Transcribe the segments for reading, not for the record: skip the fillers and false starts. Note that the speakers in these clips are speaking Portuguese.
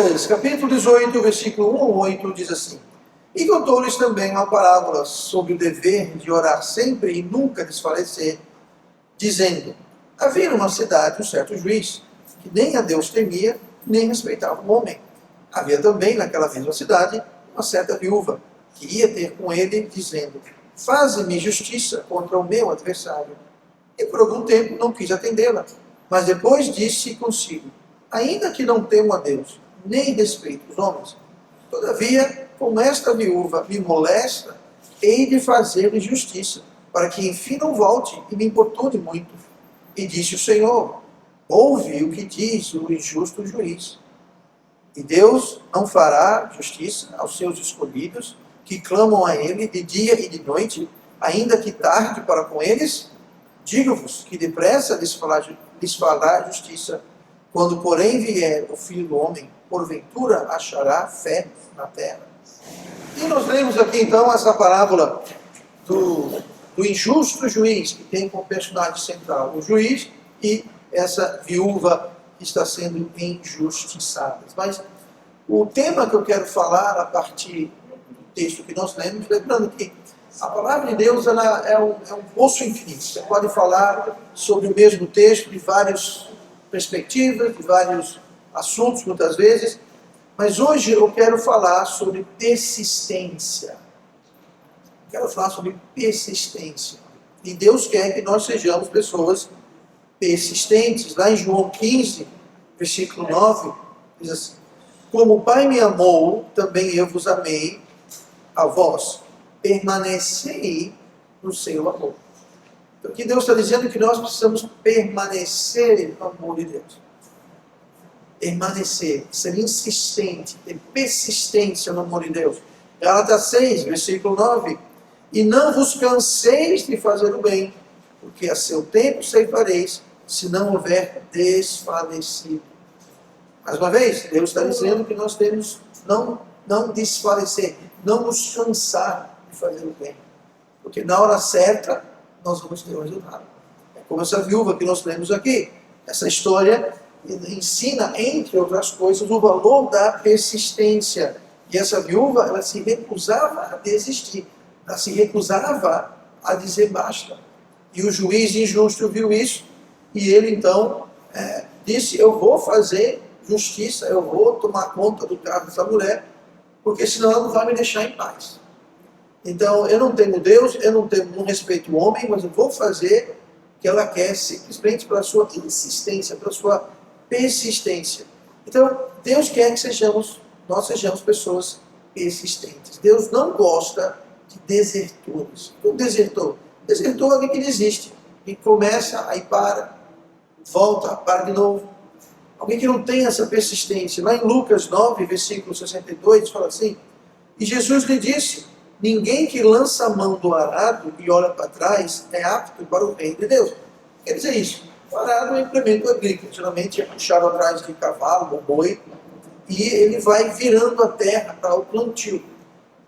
Lucas, capítulo 18, versículo 1 a 8, diz assim: E contou-lhes também uma parábola sobre o dever de orar sempre e nunca desfalecer, dizendo: Havia numa cidade um certo juiz, que nem a Deus temia, nem respeitava o homem. Havia também naquela mesma cidade uma certa viúva, que ia ter com ele, dizendo: Faze-me justiça contra o meu adversário. E por algum tempo não quis atendê-la, mas depois disse consigo: Ainda que não temo a Deus, nem respeito os homens, todavia, como esta viúva me molesta, hei de fazer-lhe justiça, para que enfim não volte e me importune muito. E disse o Senhor: Ouve o que diz o injusto juiz. E Deus não fará justiça aos seus escolhidos, que clamam a Ele de dia e de noite, ainda que tarde para com eles? Digo-vos que depressa lhes fará justiça. Quando, porém, vier o Filho do Homem, porventura achará fé na terra. E nós lemos aqui, então, essa parábola do injusto juiz, que tem como personagem central o juiz e essa viúva que está sendo injustiçada. Mas o tema que eu quero falar a partir do texto que nós lemos, lembrando que a palavra de Deus ela é um poço infinito. Você pode falar sobre o mesmo texto de várias perspectivas, de vários assuntos, muitas vezes, mas hoje eu quero falar sobre persistência. Quero falar sobre persistência. E Deus quer que nós sejamos pessoas persistentes. Lá em João 15, versículo 9, diz assim: Como o Pai me amou, também eu vos amei a vós. Permanecei no seu amor. Então, aqui Deus está dizendo que nós precisamos permanecer no amor de Deus. Permanecer, ser insistente, ter persistência no amor de Deus. Gálatas 6, versículo 9. E não vos canseis de fazer o bem, porque a seu tempo ceifareis, se não houver desfalecido. Mais uma vez, Deus está dizendo que nós temos não desfalecer, não nos cansar de fazer o bem. Porque na hora certa, nós vamos ter o resultado. É como essa viúva que nós lemos aqui. Essa história ensina, entre outras coisas, o valor da persistência. E essa viúva, ela se recusava a desistir. Ela se recusava a dizer basta. E o juiz injusto viu isso, e ele então disse: eu vou fazer justiça, eu vou tomar conta do cargo dessa mulher, porque senão ela não vai me deixar em paz. Então, eu não temo Deus, eu não respeito o homem, mas eu vou fazer o que ela quer, simplesmente pela sua insistência, pela sua persistência. Então, Deus quer que nós sejamos pessoas persistentes. Deus não gosta de desertores. O desertor? Desertor é alguém que desiste, que começa, aí volta, para de novo. Alguém que não tem essa persistência. Lá em Lucas 9, versículo 62, fala assim: E Jesus lhe disse: Ninguém que lança a mão do arado e olha para trás é apto para o reino de Deus. Quer dizer isso. O arado é um implemento agrícola. Geralmente é puxado atrás de cavalo ou boi. E ele vai virando a terra para o plantio.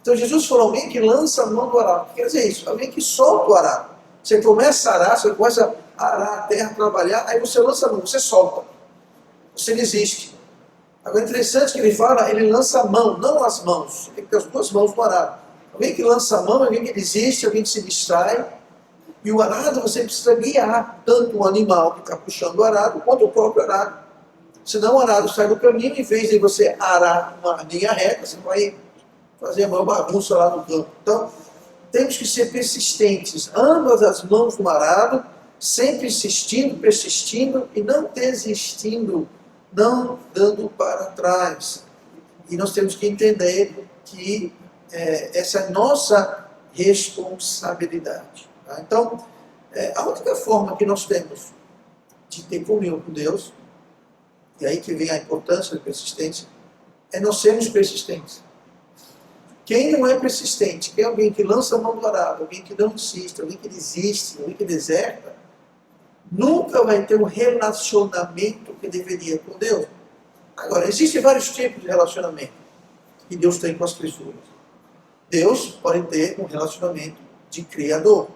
Então Jesus falou: alguém que lança a mão do arado. Quer dizer isso. Alguém que solta o arado. Você começa a arar, você começa a arar a terra, trabalhar, aí você lança a mão, você solta. Você desiste. Agora é interessante que ele fala, ele lança a mão, não as mãos. Tem que ter as duas mãos no arado. Alguém que lança a mão, alguém que desiste, alguém que se distrai. E o arado você precisa guiar tanto o animal que está puxando o arado, quanto o próprio arado. Senão o arado sai do caminho, em vez de você arar uma linha reta, você vai fazer uma bagunça lá no campo. Então, temos que ser persistentes. Ambas as mãos no arado, sempre insistindo, persistindo e não desistindo, não dando para trás. E nós temos que entender que essa é a nossa responsabilidade. Tá? Então, a única forma que nós temos de ter comunhão com Deus, e aí que vem a importância da persistência, é nós sermos persistentes. Quem não é persistente, quem é alguém que lança a mão do arado, alguém que não insiste, alguém que desiste, alguém que deserta, nunca vai ter um relacionamento que deveria com Deus. Agora, existem vários tipos de relacionamento que Deus tem com as pessoas. Deus pode ter um relacionamento de criador.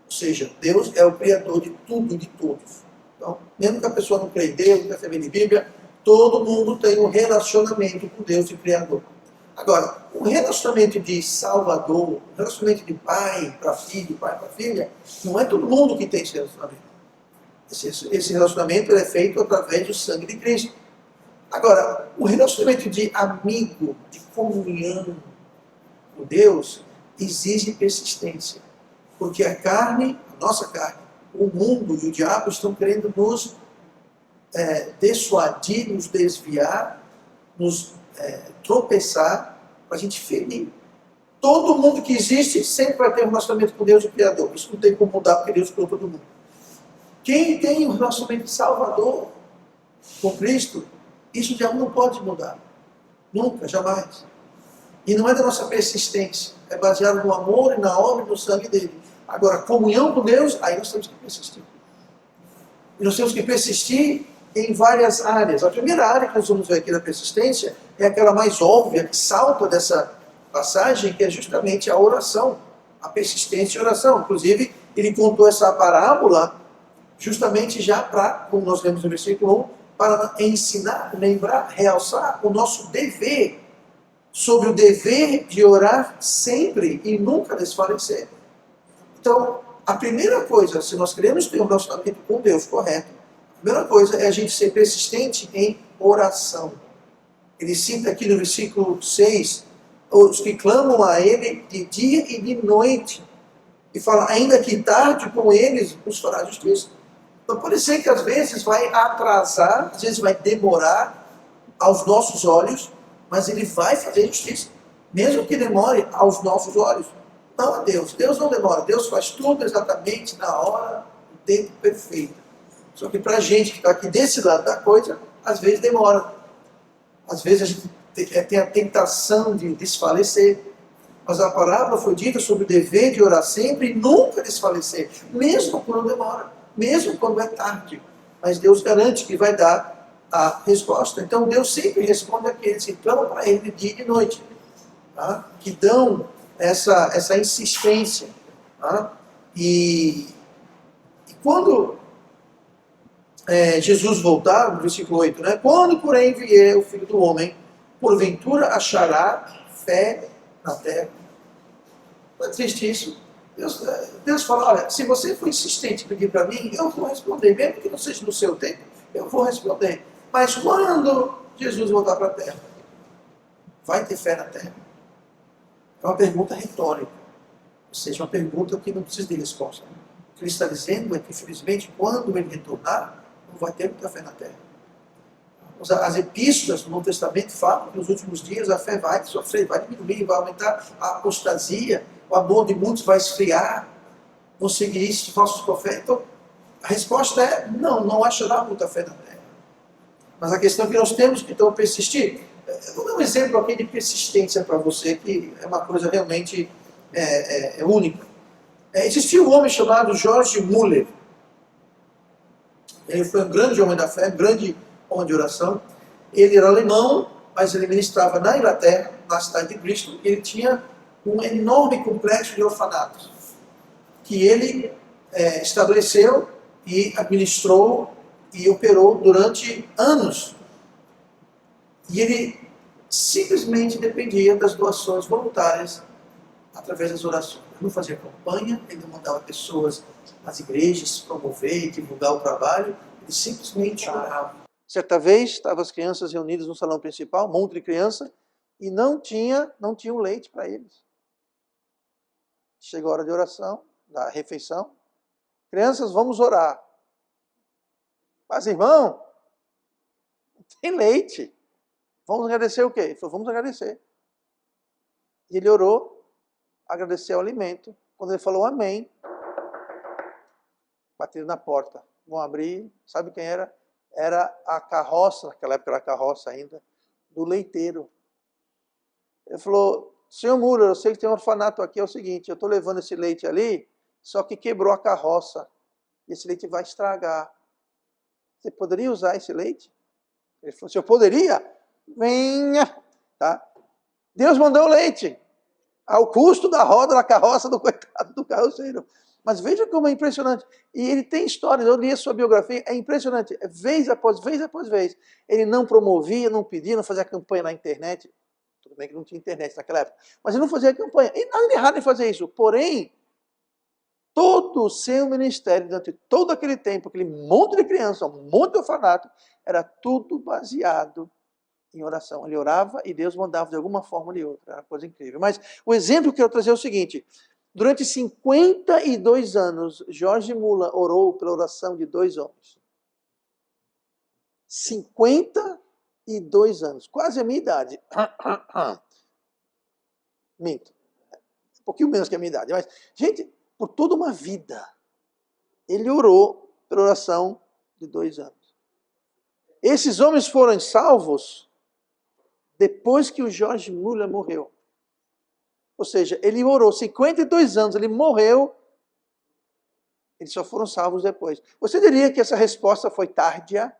Ou seja, Deus é o criador de tudo e de todos. Então, mesmo que a pessoa não crê em Deus, não quer saber de Bíblia, Todo mundo tem um relacionamento com Deus e Criador. Agora, o relacionamento de salvador, o relacionamento de pai para filho, pai para filha, não é todo mundo que tem esse relacionamento. Esse relacionamento é feito através do sangue de Cristo. Agora, o relacionamento de amigo, de comunhão com Deus, exige persistência. Porque a carne, a nossa carne, o mundo e o diabo estão querendo nos dissuadir, nos desviar, nos tropeçar, para a gente ferir. Todo mundo que existe sempre vai ter um relacionamento com Deus e o Criador. Isso não tem como mudar, porque Deus criou todo mundo. Quem tem um relacionamento de Salvador com Cristo, isso já não pode mudar. Nunca, jamais. E não é da nossa persistência. É baseado no amor e na obra e no sangue dele. Agora, comunhão com Deus, aí nós temos que persistir. E nós temos que persistir em várias áreas. A primeira área que nós vamos ver aqui da persistência é aquela mais óbvia, que salta dessa passagem, que é justamente a oração. A persistência e a oração. Inclusive, ele contou essa parábola justamente já para, como nós lemos no versículo 1, para ensinar, lembrar, realçar o nosso dever, sobre o dever de orar sempre e nunca desfalecer. Então, a primeira coisa, se nós queremos ter um relacionamento com Deus correto, a primeira coisa é a gente ser persistente em oração. Ele cita aqui no versículo 6, os que clamam a Ele de dia e de noite, e fala, ainda que tarde com eles, os fará justiça. Então pode ser que às vezes vai atrasar, às vezes vai demorar aos nossos olhos, mas Ele vai fazer justiça. Mesmo que demore aos nossos olhos. Não a Deus. Deus não demora. Deus faz tudo exatamente na hora, no tempo perfeito. Só que para a gente que está aqui desse lado da coisa, às vezes demora. Às vezes a gente tem a tentação de desfalecer. Mas a parábola foi dita sobre o dever de orar sempre e nunca desfalecer. Mesmo quando demora. Mesmo quando é tarde. Mas Deus garante que vai dar a resposta. Então Deus sempre responde àqueles que clamam para Ele de dia e de noite. Tá? Que dão essa insistência. Tá? E quando Jesus voltar, no versículo 8, né? Quando, porém, vier o Filho do Homem, porventura achará fé na terra. Não é triste isso? Deus fala, olha, se você for insistente em pedir para mim, eu vou responder. Mesmo que não seja no seu tempo, eu vou responder. Mas quando Jesus voltar para a terra, vai ter fé na terra? É uma pergunta retórica. Ou seja, uma pergunta que não precisa de resposta. O que ele está dizendo é que, infelizmente, quando ele retornar, não vai ter muita fé na terra. As epístolas do Novo Testamento falam que nos últimos dias a fé vai sofrer, vai diminuir, vai aumentar a apostasia, o amor de muitos vai esfriar, vão seguir isso, falsos profetas. Então, a resposta é não achará muita fé na terra. Mas a questão é que nós temos que então persistir. Eu vou dar um exemplo aqui de persistência para você, que é uma coisa realmente única. Existia um homem chamado George Muller. Ele foi um grande homem da fé, um grande homem de oração. Ele era alemão, mas ele ministrava na Inglaterra, na cidade de Bristol. Ele tinha um enorme complexo de orfanatos, que ele estabeleceu e administrou e operou durante anos. E ele simplesmente dependia das doações voluntárias através das orações. Ele não fazia campanha, ele não mandava pessoas às igrejas promover e divulgar o trabalho, ele simplesmente orava. Certa vez, estavam as crianças reunidas no salão principal, um monte de criança, e não tinha leite para eles. Chegou a hora de oração, da refeição. Crianças, vamos orar. Mas, irmão, não tem leite. Vamos agradecer o quê? Ele falou, vamos agradecer. E ele orou, agradeceu o alimento. Quando ele falou amém, bateram na porta. Vão abrir, sabe quem era? Era a carroça, naquela época era a carroça ainda, do leiteiro. Ele falou, senhor Muller, eu sei que tem um orfanato aqui, é o seguinte, eu estou levando esse leite ali, só que quebrou a carroça. E esse leite vai estragar. Você poderia usar esse leite? Ele falou, se eu poderia? Venha. Tá? Deus mandou o leite. Ao custo da roda da carroça do coitado do carroceiro. Mas veja como é impressionante. E ele tem histórias, eu li a sua biografia, é impressionante. Vez após vez após vez. Ele não promovia, não pedia, não fazia campanha na internet. Tudo bem que não tinha internet naquela época. Mas ele não fazia campanha. E nada de errado em fazer isso. Porém, todo o seu ministério, durante todo aquele tempo, aquele monte de criança, um monte de orfanato, era tudo baseado em oração. Ele orava e Deus mandava de alguma forma ou de outra. Era uma coisa incrível. Mas o exemplo que eu quero trazer é o seguinte. Durante 52 anos, George Muller orou pela oração de 2 homens. 52 anos. Quase a minha idade. Minto. Um pouquinho menos que a minha idade. Mas, gente, por toda uma vida, ele orou pela oração de 2 anos. Esses homens foram salvos depois que o George Muller morreu. Ou seja, ele orou 52 anos, ele morreu, eles só foram salvos depois. Você diria que essa resposta foi tardia?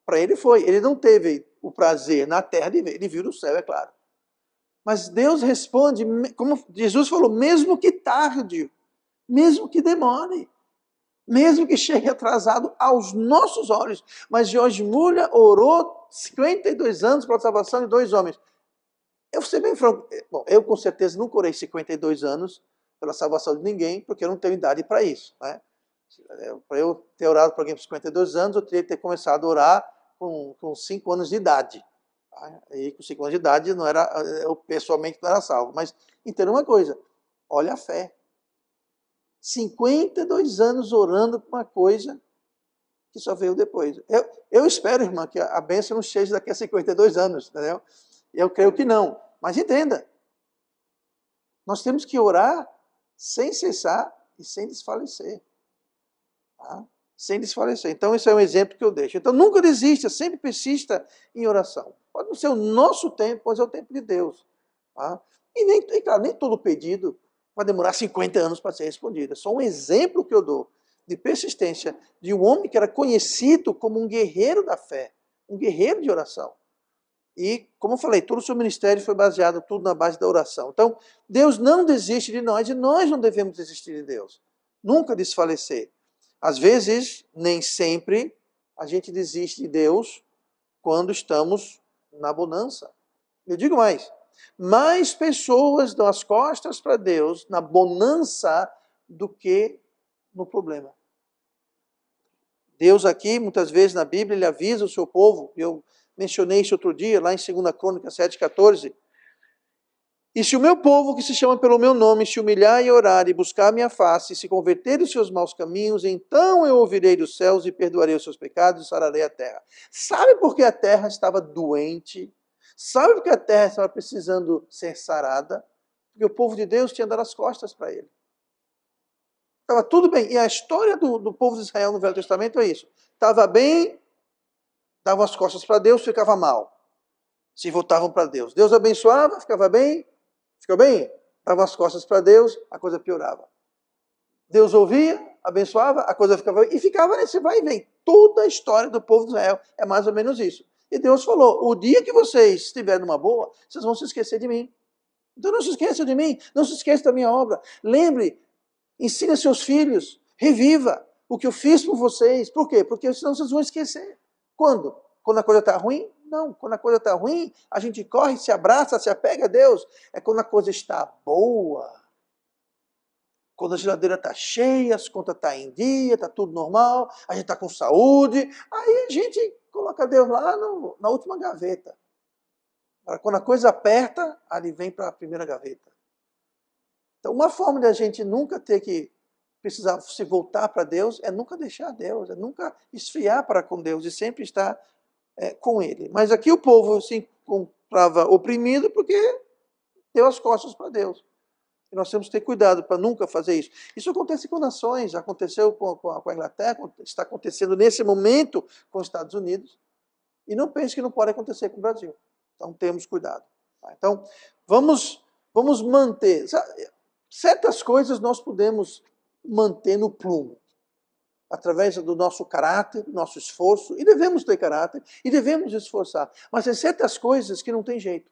Para ele foi. Ele não teve o prazer na terra de ver, ele viu no céu, é claro. Mas Deus responde, como Jesus falou, mesmo que tarde, mesmo que demore, mesmo que chegue atrasado aos nossos olhos. Mas George Muller orou 52 anos para a salvação de 2 homens. Eu vou ser bem franco, bom, eu com certeza nunca orei 52 anos pela salvação de ninguém, porque eu não tenho idade para isso. Né? Para eu ter orado para alguém por 52 anos, eu teria que ter começado a orar com 5 anos de idade. Tá? E com 5 anos de idade, não era, eu pessoalmente não era salvo. Mas entenda uma coisa, olha a fé. 52 anos orando por uma coisa que só veio depois. Eu espero, irmã, que a bênção não chegue daqui a 52 anos, entendeu? Eu creio que não. Mas entenda, nós temos que orar sem cessar e sem desfalecer. Tá? Sem desfalecer. Então, esse é um exemplo que eu deixo. Então, nunca desista, sempre persista em oração. Pode não ser o nosso tempo, pode ser o tempo de Deus. Tá? E claro, nem todo pedido vai demorar 50 anos para ser respondido. É só um exemplo que eu dou de persistência de um homem que era conhecido como um guerreiro da fé, um guerreiro de oração. E, como eu falei, todo o seu ministério foi baseado tudo na base da oração. Então, Deus não desiste de nós e nós não devemos desistir de Deus. Nunca desfalecer. Às vezes, nem sempre, a gente desiste de Deus quando estamos na bonança. Eu digo mais pessoas dão as costas para Deus na bonança do que no problema. Deus aqui, muitas vezes na Bíblia, ele avisa o seu povo, eu mencionei isso outro dia, lá em 2 Crônicas 7,14. E se o meu povo, que se chama pelo meu nome, se humilhar e orar e buscar a minha face, e se converter dos seus maus caminhos, então eu ouvirei dos céus e perdoarei os seus pecados e sararei a terra. Sabe por que a terra estava doente? Sabe por que a terra estava precisando ser sarada? Porque o povo de Deus tinha dado as costas para ele. Estava tudo bem. E a história do povo de Israel no Velho Testamento é isso. Estava bem, davam as costas para Deus, ficava mal. Se voltavam para Deus. Deus abençoava, ficava bem, ficou bem? Davam as costas para Deus, a coisa piorava. Deus ouvia, abençoava, a coisa ficava bem. E ficava nesse vai e vem. Toda a história do povo de Israel é mais ou menos isso. E Deus falou, o dia que vocês estiverem numa boa, vocês vão se esquecer de mim. Então não se esqueça de mim, não se esqueça da minha obra. Lembre, ensine seus filhos, reviva o que eu fiz por vocês. Por quê? Porque senão vocês vão esquecer. Quando? Quando a coisa está ruim? Não. Quando a coisa está ruim, a gente corre, se abraça, se apega a Deus. É quando a coisa está boa. Quando a geladeira está cheia, as contas estão em dia, está tudo normal, a gente está com saúde. Aí a gente coloca Deus lá na última gaveta. Quando a coisa aperta, ele vem para a primeira gaveta. Então, uma forma de a gente nunca ter que precisar se voltar para Deus é nunca deixar Deus, é nunca esfriar para com Deus e sempre estar com Ele. Mas aqui o povo se encontrava oprimido porque deu as costas para Deus. E nós temos que ter cuidado para nunca fazer isso. Isso acontece com nações, já aconteceu com a Inglaterra, está acontecendo nesse momento com os Estados Unidos. E não pense que não pode acontecer com o Brasil. Então temos cuidado. Tá? Então vamos manter. Certas coisas nós podemos manter no prumo, através do nosso caráter, do nosso esforço, e devemos ter caráter, e devemos esforçar. Mas tem certas coisas que não tem jeito.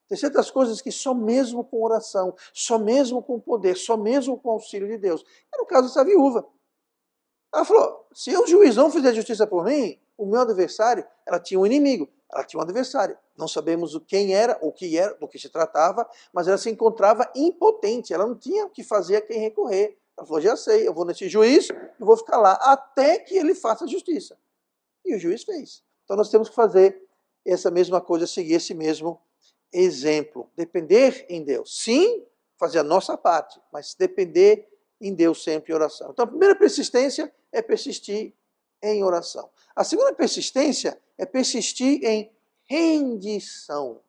Tem certas coisas que só mesmo com oração, só mesmo com poder, só mesmo com o auxílio de Deus. Era o caso dessa viúva. Ela falou, se o juiz não fizer justiça por mim, o meu adversário, ela tinha um inimigo, ela tinha um adversário. Não sabemos quem era, o que era, do que se tratava, mas ela se encontrava impotente, ela não tinha o que fazer, a quem recorrer. Ela falou, já sei, eu vou nesse juiz e vou ficar lá até que ele faça justiça. E o juiz fez. Então nós temos que fazer essa mesma coisa, seguir esse mesmo exemplo. Depender em Deus. Sim, fazer a nossa parte, mas depender em Deus sempre em oração. Então a primeira persistência é persistir em oração. A segunda persistência é persistir em rendição.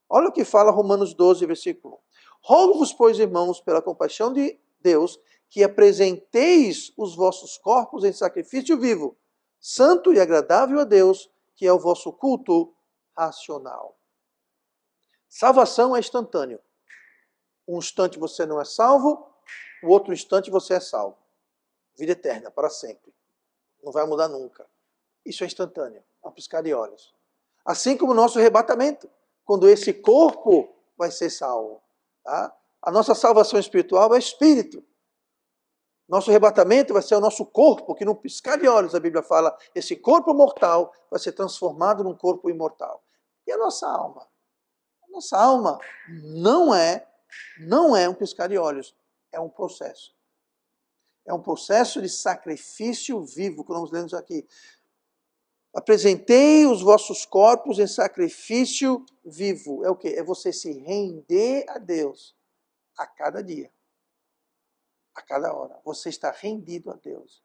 Olha o que fala Romanos 12, versículo 1. Rogo-vos, pois, irmãos, pela compaixão de Deus, que apresenteis os vossos corpos em sacrifício vivo, santo e agradável a Deus, que é o vosso culto racional. Salvação é instantâneo. Um instante você não é salvo, o outro instante você é salvo. Vida eterna, para sempre. Não vai mudar nunca. Isso é instantâneo, é um piscar de olhos. Assim como o nosso arrebatamento, quando esse corpo vai ser salvo. Tá? A nossa salvação espiritual é espírito. Nosso arrebatamento vai ser o nosso corpo, que num piscar de olhos, a Bíblia fala, esse corpo mortal vai ser transformado num corpo imortal. E a nossa alma? A nossa alma não é um piscar de olhos, é um processo. É um processo de sacrifício vivo, que nós lemos aqui. Apresentei os vossos corpos em sacrifício vivo. É o quê? É você se render a Deus a cada dia. A cada hora. Você está rendido a Deus.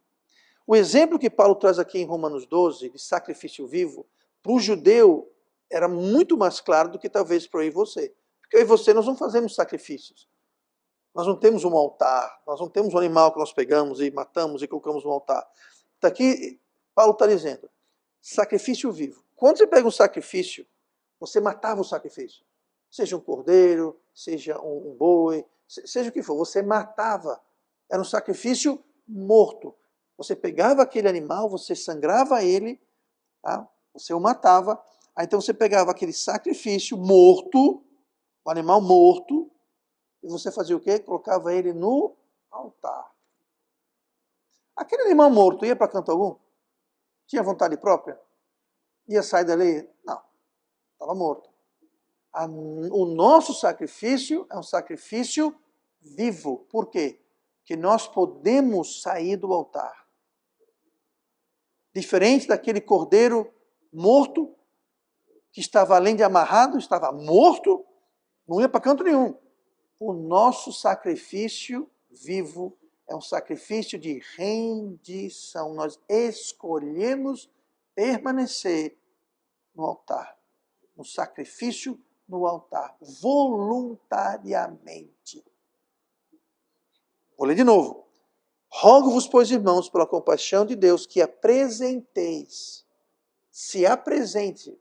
O exemplo que Paulo traz aqui em Romanos 12, de sacrifício vivo, para o judeu era muito mais claro do que talvez para eu e você. Porque eu e você nós não fazemos sacrifícios. Nós não temos um altar, nós não temos um animal que nós pegamos e matamos e colocamos no altar. Está aqui, Paulo está dizendo, sacrifício vivo. Quando você pega um sacrifício, você matava o sacrifício. Seja um cordeiro, seja um boi, seja o que for, você matava. Era um sacrifício morto. Você pegava aquele animal, você sangrava ele, tá? Você o matava. Aí então você pegava aquele sacrifício morto, o animal morto, e você fazia o quê? Colocava ele no altar. Aquele animal morto ia para canto algum? Tinha vontade própria? Ia sair dali? Não. Estava morto. O nosso sacrifício é um sacrifício vivo. Por quê? Porque nós podemos sair do altar. Diferente daquele cordeiro morto, que estava além de amarrado, estava morto, não ia para canto nenhum. O nosso sacrifício vivo é um sacrifício de rendição. Nós escolhemos permanecer no altar, no sacrifício no altar, voluntariamente. Vou ler de novo. Rogo-vos, pois, irmãos, pela compaixão de Deus, que apresenteis, se apresente.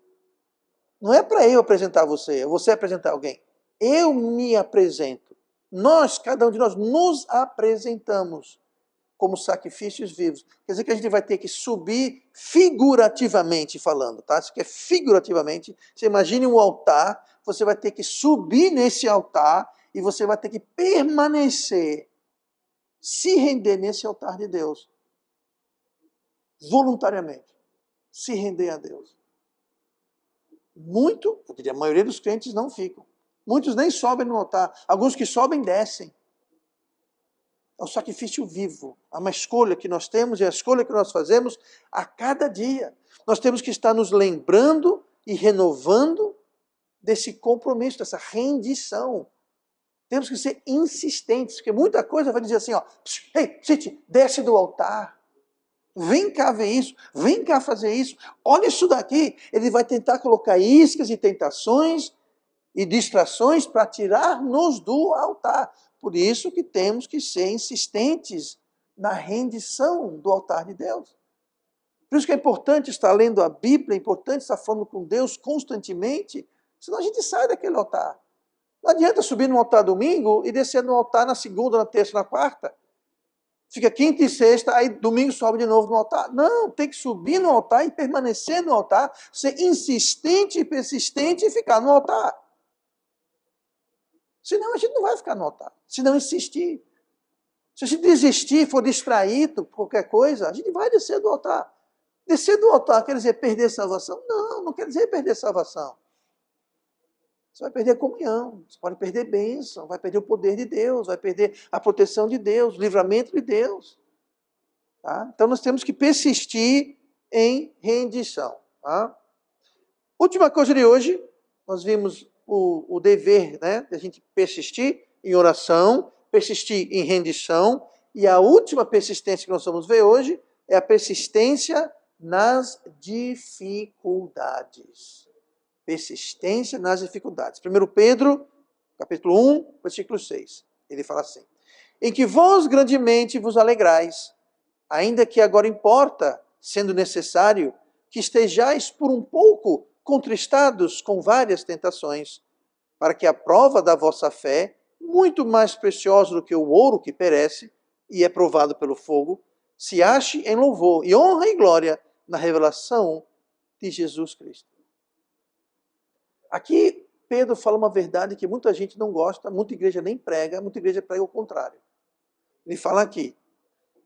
Não é para eu apresentar você, é você apresentar alguém. Eu me apresento. Nós, cada um de nós, nos apresentamos como sacrifícios vivos. Quer dizer que a gente vai ter que subir figurativamente falando, tá? Isso aqui é figurativamente. Você imagine um altar, você vai ter que subir nesse altar e você vai ter que permanecer, se render nesse altar de Deus. Voluntariamente. Se render a Deus. Eu diria, a maioria dos crentes não ficam. Muitos nem sobem no altar. Alguns que sobem, descem. É o sacrifício vivo. É uma escolha que nós temos e a escolha que nós fazemos a cada dia. Nós temos que estar nos lembrando e renovando desse compromisso, dessa rendição. Temos que ser insistentes, porque muita coisa vai dizer assim, ó, ei, gente, desce do altar. Vem cá ver isso, vem cá fazer isso. Olha isso daqui. Ele vai tentar colocar iscas e tentações e distrações para tirar-nos do altar. Por isso que temos que ser insistentes na rendição do altar de Deus. Por isso que é importante estar lendo a Bíblia, é importante estar falando com Deus constantemente, senão a gente sai daquele altar. Não adianta subir no altar domingo e descer no altar na segunda, na terça, na quarta. Fica quinta e sexta, aí domingo sobe de novo no altar. Não, tem que subir no altar e permanecer no altar, ser insistente e persistente e ficar no altar. Senão a gente não vai ficar no altar. Se não insistir. Se a gente desistir, for distraído por qualquer coisa, a gente vai descer do altar. Descer do altar quer dizer perder salvação? Não, não quer dizer perder salvação. Você vai perder a comunhão, você pode perder bênção, vai perder o poder de Deus, vai perder a proteção de Deus, o livramento de Deus. Tá? Então nós temos que persistir em rendição. Tá? Última coisa de hoje, nós vimos o dever, né, de a gente persistir em oração, persistir em rendição, e a última persistência que nós vamos ver hoje é a persistência nas dificuldades. Persistência nas dificuldades. 1 Pedro, capítulo 1, versículo 6. Ele fala assim: em que vós grandemente vos alegrais, ainda que agora importa, sendo necessário, que estejais por um pouco contristados com várias tentações, para que a prova da vossa fé, muito mais preciosa do que o ouro que perece e é provado pelo fogo, se ache em louvor e honra e glória na revelação de Jesus Cristo. Aqui Pedro fala uma verdade que muita gente não gosta, muita igreja nem prega, muita igreja prega o contrário. Ele fala aqui,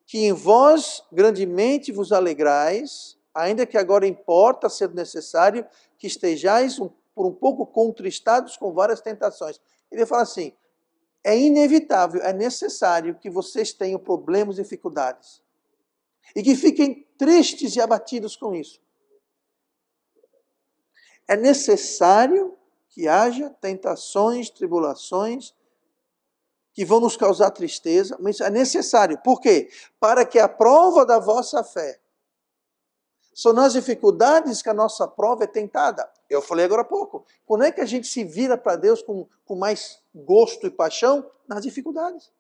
que em vós grandemente vos alegrais, ainda que agora importa, sendo necessário, que estejais por um pouco contristados com várias tentações. Ele fala assim, é inevitável, é necessário que vocês tenham problemas e dificuldades. E que fiquem tristes e abatidos com isso. É necessário que haja tentações, tribulações, que vão nos causar tristeza, mas é necessário. Por quê? Para que a prova da vossa fé. São nas dificuldades que a nossa prova é tentada. Eu falei agora há pouco. Quando é que a gente se vira para Deus com mais gosto e paixão? Nas dificuldades.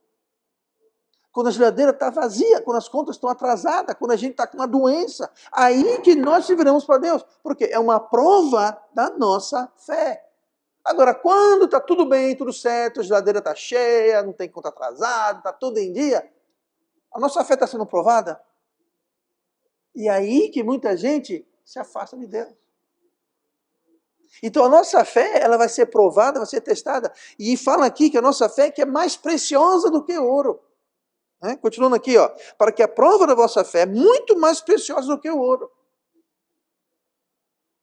Quando a geladeira está vazia, quando as contas estão atrasadas, quando a gente está com uma doença, aí que nós se viramos para Deus. Porque é uma prova da nossa fé. Agora, quando está tudo bem, tudo certo, a geladeira está cheia, não tem conta atrasada, está tudo em dia, a nossa fé está sendo provada. E aí que muita gente se afasta de Deus. Então a nossa fé, ela vai ser provada, vai ser testada. E fala aqui que a nossa fé que é mais preciosa do que ouro. Continuando aqui, ó, para que a prova da vossa fé é muito mais preciosa do que o ouro.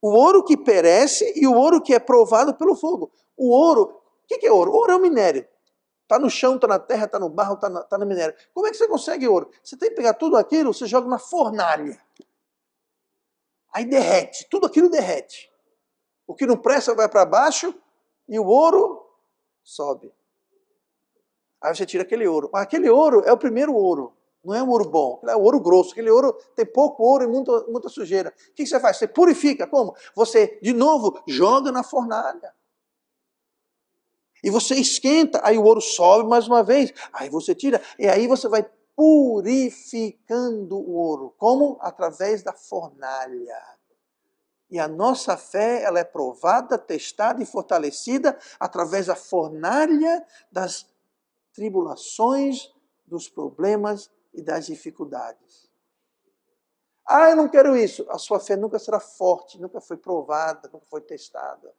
O ouro que perece e o ouro que é provado pelo fogo. O ouro, o que é ouro? Ouro é um minério. Está no chão, está na terra, está no barro, está no minério. Como é que você consegue ouro? Você tem que pegar tudo aquilo, você joga na fornalha. Aí derrete, tudo aquilo derrete. O que não presta vai para baixo e o ouro sobe. Aí você tira aquele ouro. Mas aquele ouro é o primeiro ouro. Não é um ouro bom, é o ouro grosso. Aquele ouro tem pouco ouro e muita sujeira. O que você faz? Você purifica. Como? Você, de novo, joga na fornalha. E você esquenta, aí o ouro sobe mais uma vez. Aí você tira, e aí você vai purificando o ouro. Como? Através da fornalha. E a nossa fé, ela é provada, testada e fortalecida através da fornalha das tribulações, dos problemas e das dificuldades. Ah, eu não quero isso. A sua fé nunca será forte, nunca foi provada, nunca foi testada.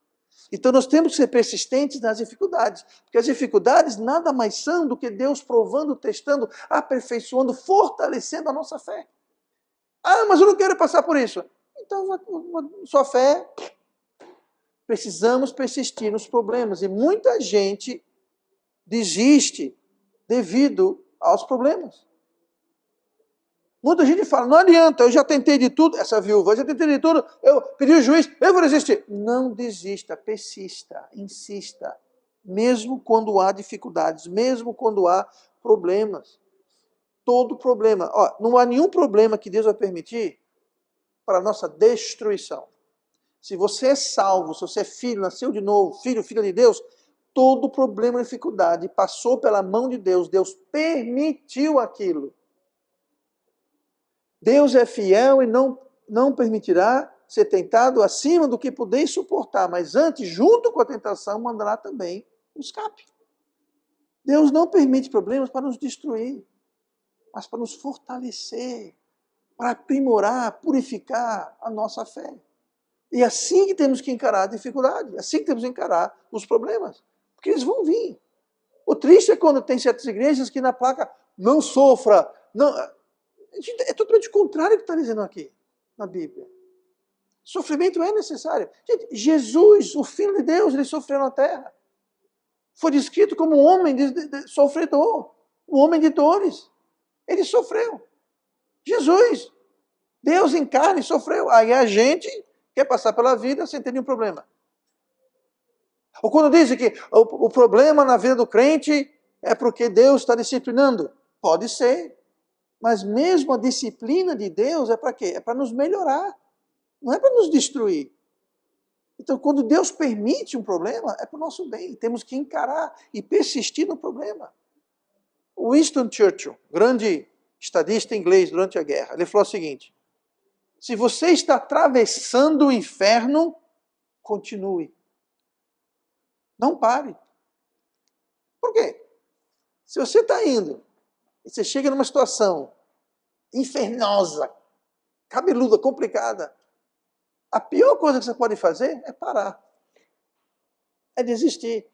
Então nós temos que ser persistentes nas dificuldades, porque as dificuldades nada mais são do que Deus provando, testando, aperfeiçoando, fortalecendo a nossa fé. Ah, mas eu não quero passar por isso. Então, sua fé, precisamos persistir nos problemas. E muita gente desiste devido aos problemas. Muita gente fala, não adianta, eu já tentei de tudo, essa viúva, eu já tentei de tudo, eu pedi o juiz, eu vou resistir. Não desista, persista, insista, mesmo quando há dificuldades, mesmo quando há problemas. Todo problema, não há nenhum problema que Deus vai permitir para a nossa destruição. Se você é salvo, se você é filho, nasceu de novo, filha de Deus, todo problema e dificuldade passou pela mão de Deus, Deus permitiu aquilo. Deus é fiel e não permitirá ser tentado acima do que podeis suportar, mas antes, junto com a tentação, mandará também o escape. Deus não permite problemas para nos destruir, mas para nos fortalecer, para aprimorar, purificar a nossa fé. E é assim que temos que encarar a dificuldade, é assim que temos que encarar os problemas, porque eles vão vir. O triste é quando tem certas igrejas que na placa não sofra. Não, é totalmente o contrário que está dizendo aqui na Bíblia. Sofrimento é necessário. Gente, Jesus, o Filho de Deus, ele sofreu na terra. Foi descrito como um homem sofredor, um homem de dores. Ele sofreu. Jesus, Deus em carne, sofreu. Aí a gente quer passar pela vida sem ter nenhum problema. Ou quando dizem que o problema na vida do crente é porque Deus está disciplinando. Pode ser. Mas mesmo a disciplina de Deus é para quê? É para nos melhorar. Não é para nos destruir. Então, quando Deus permite um problema, é para o nosso bem. Temos que encarar e persistir no problema. Winston Churchill, grande estadista inglês durante a guerra, ele falou o seguinte: se você está atravessando o inferno, continue. Não pare. Por quê? Se você está indo e você chega numa situação infernosa, cabeluda, complicada, a pior coisa que você pode fazer é parar. É desistir.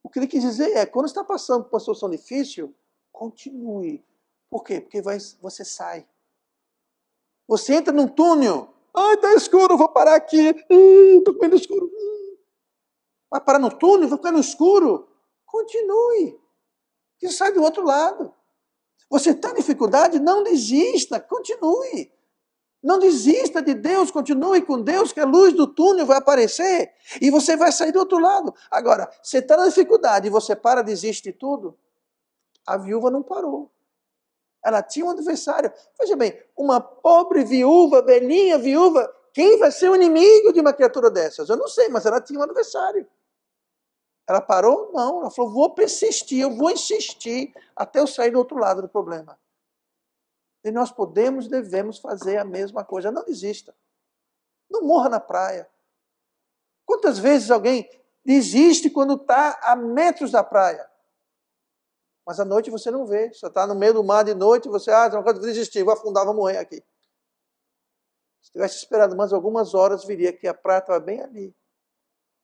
O que ele quis dizer é, quando está passando por uma situação difícil, continue. Por quê? Porque você sai. Você entra num túnel. Ai, está escuro, vou parar aqui. Estou com medo escuro. Vai parar no túnel, vai ficar no escuro. Continue. E sai do outro lado. Você está em dificuldade? Não desista, continue. Não desista de Deus, continue com Deus, que a luz do túnel vai aparecer e você vai sair do outro lado. Agora, você está na dificuldade e você para, desiste de tudo, a viúva não parou. Ela tinha um adversário. Veja bem, uma pobre viúva, velhinha viúva, quem vai ser o inimigo de uma criatura dessas? Eu não sei, mas ela tinha um adversário. Ela parou? Não. Ela falou, vou persistir, eu vou insistir até eu sair do outro lado do problema. E nós podemos e devemos fazer a mesma coisa. Não desista. Não morra na praia. Quantas vezes alguém desiste quando está a metros da praia? Mas à noite você não vê. Você está no meio do mar de noite, você, não quero desistir, vou afundar, vou morrer aqui. Se tivesse esperado mais algumas horas, viria que a praia estava bem ali.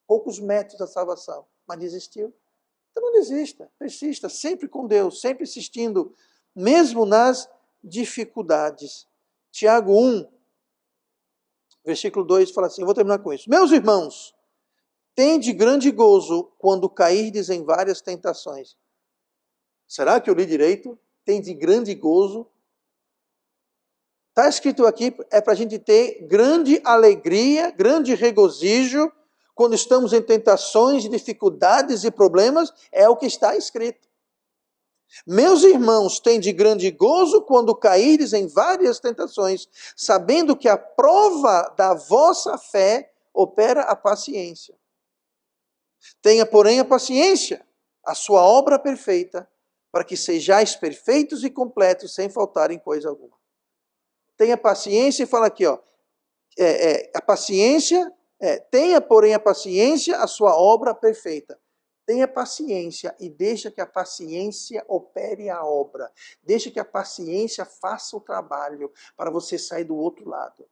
Poucos metros da salvação. Mas desistiu. Então não desista. Persista sempre com Deus, sempre insistindo, mesmo nas dificuldades. Tiago 1, versículo 2 fala assim, eu vou terminar com isso. Meus irmãos, tende grande gozo quando cairdes em várias tentações. Será que eu li direito? Tende grande gozo. Está escrito aqui, é para a gente ter grande alegria, grande regozijo, quando estamos em tentações, dificuldades e problemas, é o que está escrito. Meus irmãos, tende grande gozo quando caíres em várias tentações, sabendo que a prova da vossa fé opera a paciência. Tenha, porém, a paciência, a sua obra perfeita, para que sejais perfeitos e completos, sem faltar em coisa alguma. Tenha paciência e fala aqui, a paciência, tenha, porém, a paciência, a sua obra perfeita. Tenha paciência e deixa que a paciência opere a obra. Deixa que a paciência faça o trabalho para você sair do outro lado.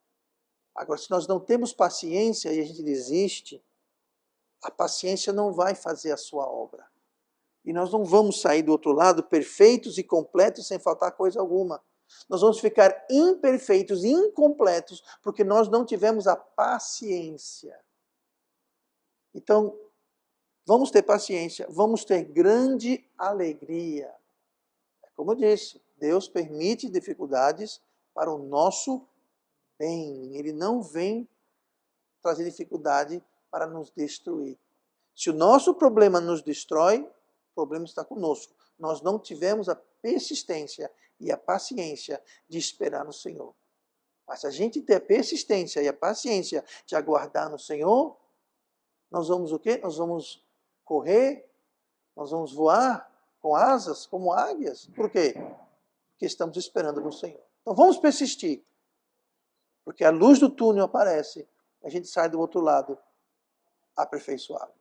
Agora, se nós não temos paciência e a gente desiste, a paciência não vai fazer a sua obra. E nós não vamos sair do outro lado perfeitos e completos sem faltar coisa alguma. Nós vamos ficar imperfeitos e incompletos porque nós não tivemos a paciência. Então, vamos ter paciência, vamos ter grande alegria. Como eu disse, Deus permite dificuldades para o nosso bem. Ele não vem trazer dificuldade para nos destruir. Se o nosso problema nos destrói, o problema está conosco. Nós não tivemos a persistência e a paciência de esperar no Senhor. Mas se a gente ter a persistência e a paciência de aguardar no Senhor, nós vamos o quê? Nós vamos correr, nós vamos voar com asas como águias. Por quê? Porque estamos esperando no Senhor. Então vamos persistir. Porque a luz do túnel aparece, a gente sai do outro lado aperfeiçoado.